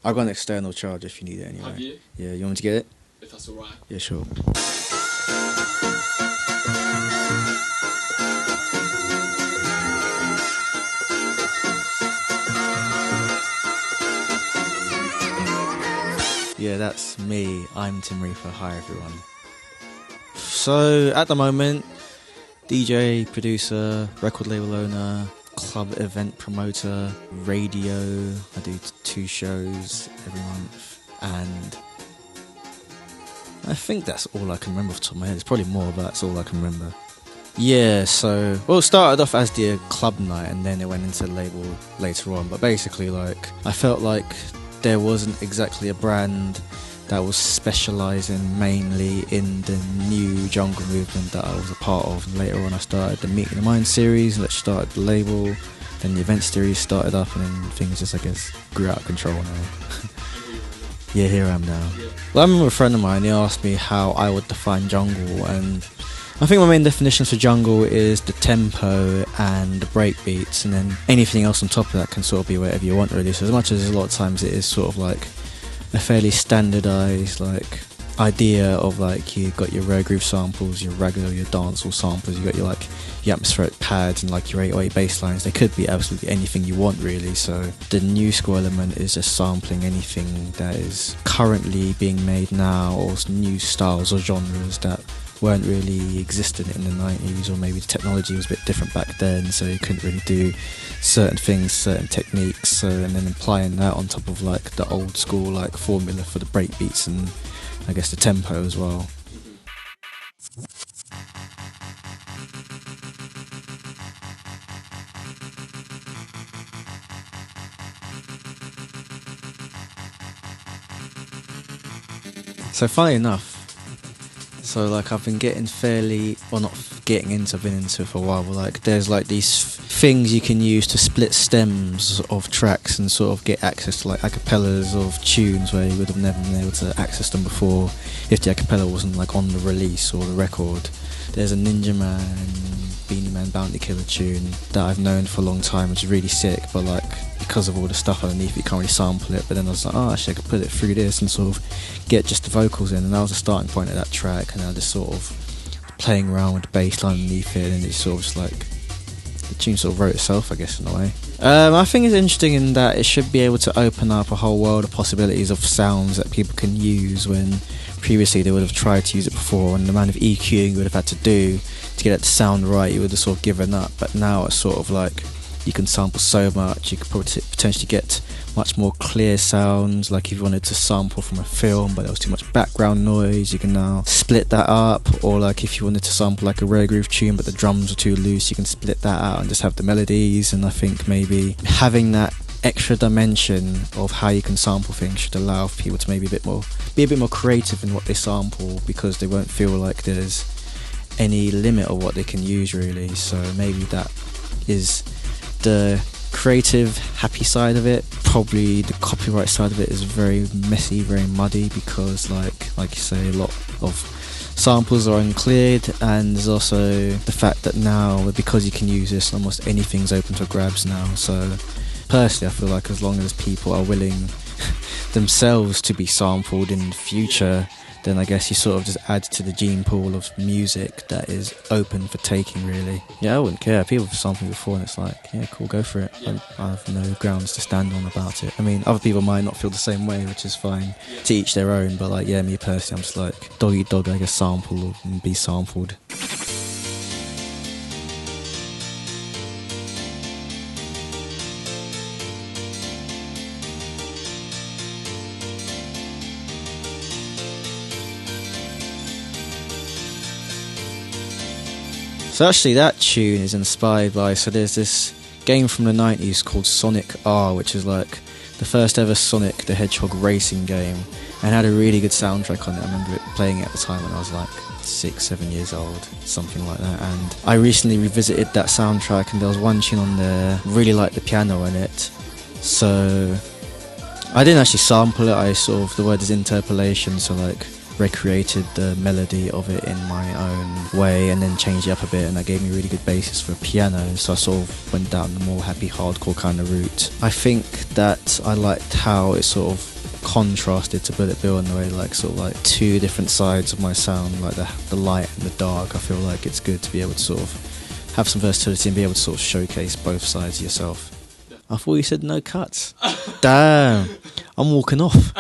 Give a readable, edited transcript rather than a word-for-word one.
I've got an external charge if you need it anyway. Have you? Yeah, you want me to get it? If that's alright. Yeah, sure. Yeah, that's me. I'm Tim Reaper. Hi, everyone. So, at the moment, DJ, producer, record label owner, club event promoter, radio. I do 2 shows every month, and I think that's all I can remember off the top of my head. It's probably more, but that's all I can remember. Yeah, so, well, it started off as the club night, and then it went into the label later on, but basically, like, I felt like there wasn't exactly a brand that was specialising mainly in the new jungle movement that I was a part of. And later on I started the Meeting the Mind series, which started the label, then the event series started up, and then things just, I guess, grew out of control now. Yeah, here I am now. Well, I remember a friend of mine, he asked me how I would define jungle, and I think my main definitions for jungle is the tempo and the breakbeats, and then anything else on top of that can sort of be whatever you want, really. So as much as a lot of times it is sort of like a fairly standardised like idea of like you got your rare groove samples, your regular, your dancehall samples, you got your like your atmospheric pads and like your 808 bass lines. They could be absolutely anything you want, really. So the new school element is just sampling anything that is currently being made now, or new styles or genres that weren't really existent in the 90s, or maybe the technology was a bit different back then, so you couldn't really do certain things, certain techniques. So, and then applying that on top of like the old school like formula for the breakbeats and I guess the tempo as well. So funny enough, so like I've been getting fairly, well not getting into, I've been into it for a while, but like there's like these things you can use to split stems of tracks and sort of get access to like acapellas of tunes where you would have never been able to access them before if the acapella wasn't like on the release or the record. There's a Ninja Man, Beanie Man, Bounty Killer tune that I've known for a long time, which is really sick, but like because of all the stuff underneath you can't really sample it. But then I was like, oh actually I could put it through this and sort of get just the vocals in, and that was the starting point of that track. And I just sort of playing around with the bass line underneath it, and it's sort of just like the tune sort of wrote itself, I guess, in a way. I think it's interesting in that it should be able to open up a whole world of possibilities of sounds that people can use when previously they would have tried to use it before, and the amount of EQing you would have had to do to get it to sound right, you would have sort of given up. But now it's sort of like you can sample so much, you could probably potentially get much more clear sounds. Like if you wanted to sample from a film but there was too much background noise, you can now split that up. Or like if you wanted to sample like a rare groove tune but the drums are too loose, you can split that out and just have the melodies. And I think maybe having that extra dimension of how you can sample things should allow people to maybe be a bit more creative in what they sample, because they won't feel like there's any limit of what they can use, really. So maybe that is the creative, happy side of it. Probably the copyright side of it is very messy, very muddy, because like you say, a lot of samples are uncleared, and there's also the fact that now, because you can use this, almost anything's open for grabs now. So personally I feel like as long as people are willing themselves to be sampled in the future, then I guess you sort of just add to the gene pool of music that is open for taking, really. Yeah, I wouldn't care. People have sampled me before and it's like, yeah, cool, go for it. Yeah. I have no grounds to stand on about it. I mean, other people might not feel the same way, which is fine, to each their own, but like, yeah, me personally, I'm just like, dog eat dog, I guess, sample and be sampled. So actually that tune is inspired by, so there's this game from the 90s called Sonic R, which is like the first ever Sonic the Hedgehog racing game, and had a really good soundtrack on it. I remember playing it at the time when I was like 6-7 years old, something like that. And I recently revisited that soundtrack, and there was one tune on there, really liked the piano in it. So I didn't actually sample it, the word is interpolation, so like recreated the melody of it in my own way and then changed it up a bit, and that gave me a really good basis for piano, so I sort of went down the more happy hardcore kind of route. I think that I liked how it sort of contrasted to Bullet Bill in the way, like sort of like two different sides of my sound, like the light and the dark. I feel like it's good to be able to sort of have some versatility and be able to sort of showcase both sides of yourself. I thought you said no cuts. Damn, I'm walking off.